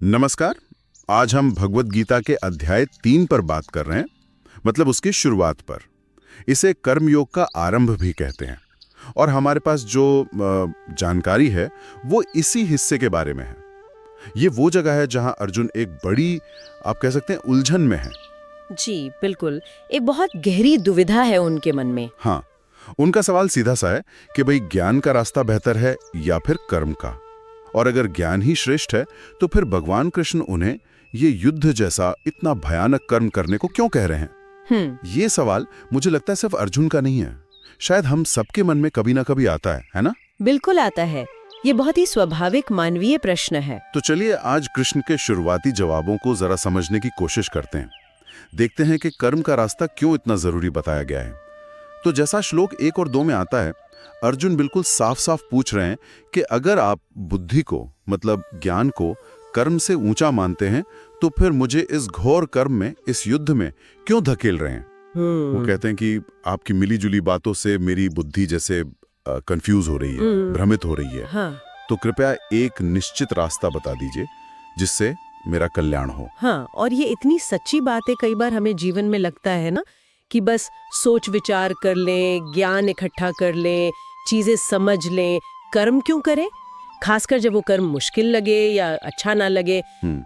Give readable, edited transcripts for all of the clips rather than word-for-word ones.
नमस्कार। आज हम भगवत गीता के अध्याय 3 पर बात कर रहे हैं, मतलब उसकी शुरुआत पर। इसे कर्मयोग का आरंभ भी कहते हैं और हमारे पास जो जानकारी है वो इसी हिस्से के बारे में है। ये वो जगह है जहां अर्जुन एक बड़ी, आप कह सकते हैं, उलझन में है। जी बिल्कुल। एक बहुत गहरी दुविधा है उनके मन में। हाँ, उनका सवाल सीधा सा है कि भाई ज्ञान का रास्ता बेहतर है या फिर कर्म का। और अगर ज्ञान ही श्रेष्ठ है तो फिर भगवान कृष्ण उन्हें ये युद्ध जैसा इतना भयानक कर्म करने को क्यों कह रहे हैं? ये सवाल मुझे लगता है सिर्फ अर्जुन का नहीं है, शायद हम सबके मन में कभी ना कभी आता है ना? बिल्कुल आता है। ये बहुत ही स्वाभाविक मानवीय प्रश्न है। तो चलिए आज कृष्ण के शुरुआती जवाबों को जरा समझने की कोशिश करते हैं। देखते हैं कि कर्म का रास्ता क्यों इतना जरूरी बताया गया है। तो जैसा श्लोक 1 और 2 में आता है, अर्जुन बिल्कुल साफ साफ पूछ रहे हैं कि अगर आप बुद्धि को, मतलब ज्ञान को, कर्म से ऊंचा मानते हैं तो फिर मुझे इस घोर कर्म में, इस युद्ध में क्यों धकेल रहे हैं? वो कहते हैं कि आपकी मिलीजुली बातों से मेरी बुद्धि जैसे कंफ्यूज हो रही है, भ्रमित हो रही है। हाँ। तो कृपया एक निश्चित रास्ता बता दीजिए जिससे मेरा कल्याण हो। हाँ, और ये इतनी सच्ची बात है। कई बार हमें जीवन में लगता है ना कि बस सोच विचार कर लें, ज्ञान इकट्ठा कर लें, चीजें समझ लें, कर्म क्यों करें? खासकर जब वो कर्म मुश्किल लगे या अच्छा ना लगे।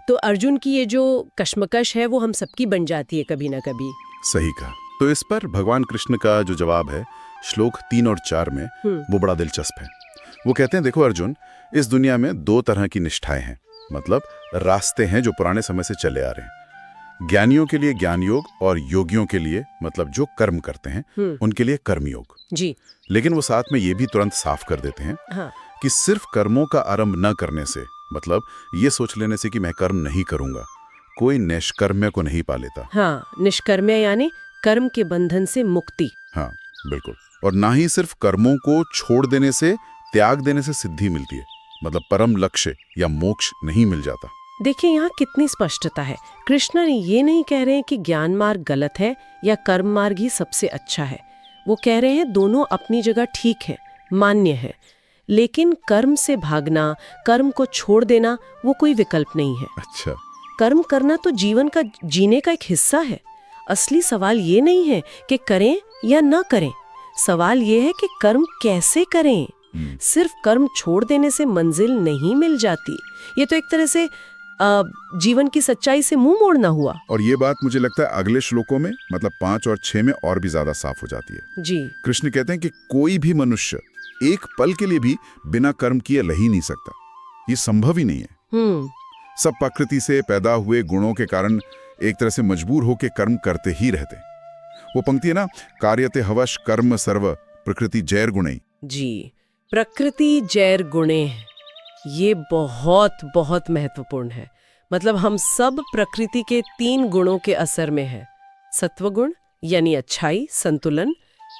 तो अर्जुन की ये जो कश्मकश है वो हम सबकी बन जाती है कभी ना कभी। सही कहा। तो इस पर भगवान कृष्ण का जो जवाब है श्लोक 3 और 4 में, वो बड़ा दिलचस्प है। वो कहते हैं, देखो अर्जुन, इस दुनिया में 2 तरह की निष्ठाएं हैं, मतलब रास्ते हैं जो पुराने समय से चले आ रहे हैं। ज्ञानियों के लिए ज्ञान योग और योगियों के लिए, मतलब जो कर्म करते हैं, उनके लिए कर्मयोग। जी। लेकिन वो साथ में ये भी तुरंत साफ कर देते हैं हाँ। कि सिर्फ कर्मों का आरंभ न करने से, मतलब ये सोच लेने से कि मैं कर्म नहीं करूंगा, कोई निष्कर्म्य को नहीं पा लेता। हाँ, निष्कर्म्य यानी कर्म के बंधन से मुक्ति। हाँ बिल्कुल। और ना ही सिर्फ कर्मों को छोड़ देने से, त्याग देने से सिद्धि मिलती है, मतलब परम लक्ष्य या मोक्ष नहीं मिल जाता। देखिए यहाँ कितनी स्पष्टता है। कृष्ण ये नहीं कह रहे हैं कि ज्ञान मार्ग गलत है या कर्म मार्ग ही सबसे अच्छा है। वो कह रहे हैं दोनों अपनी जगह ठीक है, मान्य है, लेकिन कर्म से भागना, कर्म को छोड़ देना, वो कोई विकल्प नहीं है। अच्छा। कर्म करना तो जीवन का, जीने का एक हिस्सा है। असली सवाल ये नहीं है कि करें या ना करें, सवाल ये है कि कर्म कैसे करें। सिर्फ कर्म छोड़ देने से मंजिल नहीं मिल जाती। ये तो एक तरह से जीवन की सच्चाई से मुंह मोड़ना हुआ। और ये बात मुझे लगता है अगले श्लोकों में, मतलब 5 और 6 में और भी ज्यादा साफ हो जाती है। जी। कृष्ण कहते हैं कि कोई भी मनुष्य एक पल के लिए भी बिना कर्म किए रह ही नहीं सकता, ये संभव ही नहीं है। सब प्रकृति से पैदा हुए गुणों के कारण एक तरह से मजबूर होकर कर्म करते ही रहते। वो पंक्ति है ना, कार्यते हवश कर्म सर्व प्रकृति जैर गुणे। जी, प्रकृति जैर गुणे, ये बहुत बहुत महत्वपूर्ण है। मतलब हम सब प्रकृति के 3 गुणों के असर में हैं। सत्वगुण यानी अच्छाई, संतुलन,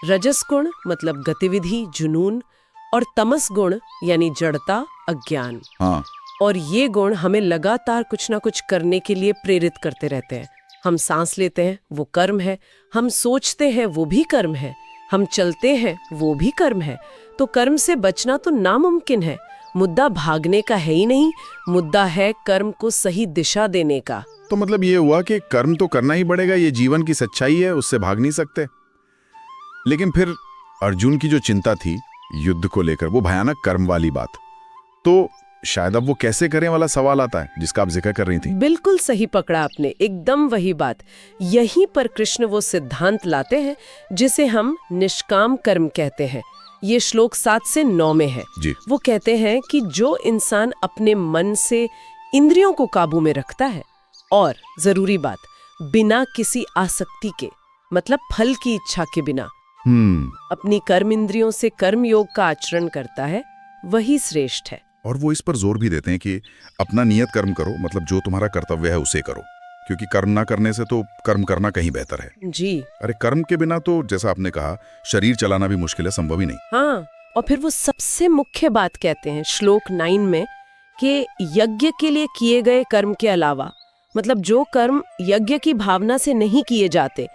रजस गुण मतलब गतिविधि, जुनून, और तमस गुण यानी जड़ता, अज्ञान। हाँ। और ये गुण हमें लगातार कुछ ना कुछ करने के लिए प्रेरित करते रहते हैं। हम सांस लेते हैं, वो कर्म है। हम सोचते हैं, वो भी कर्म है। हम चलते हैं, वो भी कर्म है। तो कर्म से बचना तो नामुमकिन है। मुद्दा भागने का है ही नहीं, मुद्दा है कर्म को सही दिशा देने का। तो मतलब ये हुआ कि कर्म तो करना ही पड़ेगा, ये जीवन की सच्चाई है, उससे भाग नहीं सकते। लेकिन फिर अर्जुन की जो चिंता थी युद्ध को लेकर, वो भयानक कर्म वाली बात, तो शायद अब वो कैसे करें वाला सवाल आता है जिसका आप जिक्र कर रही थी। बिल्कुल सही पकड़ा आपने, एकदम वही बात। यहीं पर कृष्ण वो सिद्धांत लाते हैं जिसे हम निष्काम कर्म कहते हैं। ये श्लोक 7 से 9 में है। जी। वो कहते हैं कि जो इंसान अपने मन से इंद्रियों को काबू में रखता है और, जरूरी बात, बिना किसी आसक्ति के, मतलब फल की इच्छा के बिना, अपनी कर्म इंद्रियों से कर्म योग का आचरण करता है, वही श्रेष्ठ है। और वो इस पर जोर भी देते हैं कि अपना नियत कर्म करो, मतलब जो तुम्हारा कर्तव्य है उसे करो, क्योंकि कर्म ना करने से तो कर्म करना कहीं बेहतर है। जी। अरे कर्म के बिना तो, जैसा आपने कहा, शरीर चलाना भी मुश्किल है, संभव ही नहीं। हाँ, और फिर वो सबसे मुख्य बात कहते हैं श्लोक 9 में कि यज्ञ के लिए किए गए कर्म के अलावा, मतलब जो कर्म यज्ञ की भावना से नहीं किए जाते,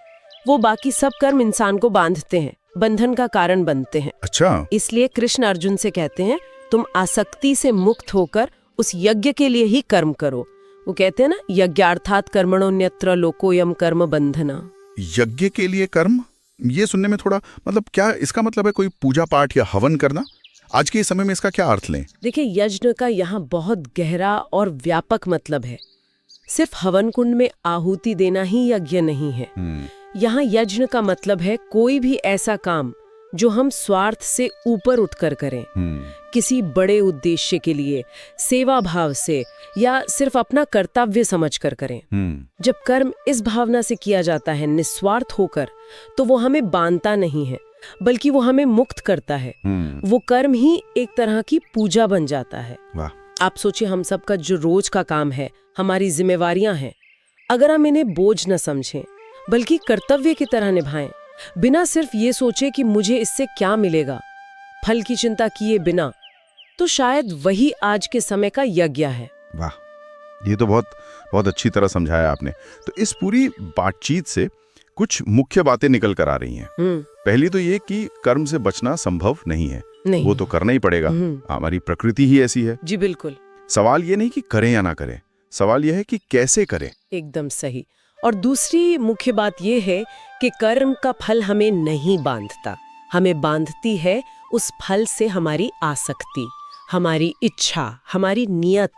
वो बाकी सब कर्म इंसान को बांधते हैं, बंधन का कारण बनते हैं। अच्छा। इसलिए कृष्ण अर्जुन से कहते हैं, तुम आसक्ति से मुक्त होकर उस यज्ञ के लिए ही कर्म करो। वो कहते हैं ना, यज्ञार्थात कर्मणोन्यत्र लोकोयम कर्म बंधना। यज्ञ के लिए कर्म, ये सुनने में थोड़ा मतलब क्या इसका मतलब है कोई पूजा पाठ या हवन करना? आज के समय में इसका क्या अर्थ लें? देखिए, यज्ञ का यहाँ बहुत गहरा और व्यापक मतलब है। सिर्फ हवन कुंड में आहुति देना ही यज्ञ नहीं है। यहाँ यज्ञ का मतलब है कोई भी ऐसा काम जो हम स्वार्थ से ऊपर उठकर करें, किसी बड़े उद्देश्य के लिए, सेवा भाव से, या सिर्फ अपना कर्तव्य समझकर करें। जब कर्म इस भावना से किया जाता है, निस्वार्थ होकर, तो वो हमें बांधता नहीं है, बल्कि वो हमें मुक्त करता है। वो कर्म ही एक तरह की पूजा बन जाता है। वाह। आप सोचिए, हम सबका जो रोज का काम है, हमारी जिम्मेवारियां हैं, अगर हम इन्हें बोझ न समझें बल्कि कर्तव्य की तरह निभाएं, बिना सिर्फ ये सोचे कि मुझे इससे क्या मिलेगा, फल की चिंता किए बिना, तो शायद वही आज के समय का यज्ञ है। वाह, ये तो बहुत बहुत अच्छी तरह समझाया आपने। तो इस पूरी बातचीत से कुछ मुख्य बातें निकल कर आ रही हैं। पहली तो ये कि कर्म से बचना संभव नहीं है, नहीं, वो तो करना ही पड़ेगा, हमारी प्रकृति ही ऐसी है। जी बिल्कुल। सवाल ये नहीं कि करें या ना करें, सवाल ये है कि कैसे करें। एकदम सही। और दूसरी मुख्य बात यह है कि कर्म का फल हमें नहीं बांधता, हमें बांधती है उस फल से हमारी आसक्ति, हमारी इच्छा, हमारी नियत।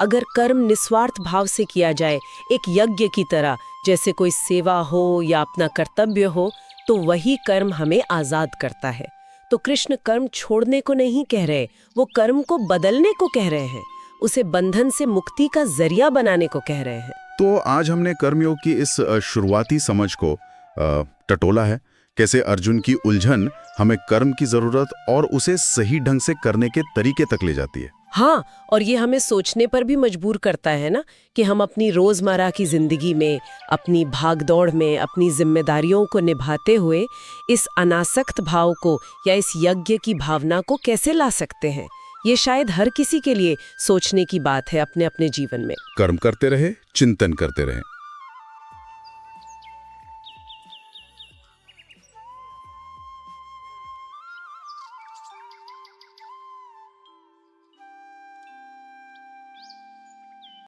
अगर कर्म निस्वार्थ भाव से किया जाए, एक यज्ञ की तरह, जैसे कोई सेवा हो या अपना कर्तव्य हो, तो वही कर्म हमें आजाद करता है। तो कृष्ण कर्म छोड़ने को नहीं कह रहे, वो कर्म को बदलने को कह रहे हैं, उसे बंधन से मुक्ति का जरिया बनाने को कह रहे हैं। तो आज हमने कर्मयोग की इस शुरुआती समझ को टटोला है, कैसे अर्जुन की उलझन हमें कर्म की जरूरत और उसे सही ढंग से करने के तरीके तक ले जाती है। हाँ, और ये हमें सोचने पर भी मजबूर करता है ना, कि हम अपनी रोजमर्रा की जिंदगी में, अपनी भागदौड़ में, अपनी जिम्मेदारियों को निभाते हुए इस अनासक्त भाव को या इस यज्ञ की भावना को कैसे ला सकते हैं। ये शायद हर किसी के लिए सोचने की बात है अपने अपने जीवन में। कर्म करते रहे, चिंतन करते रहे।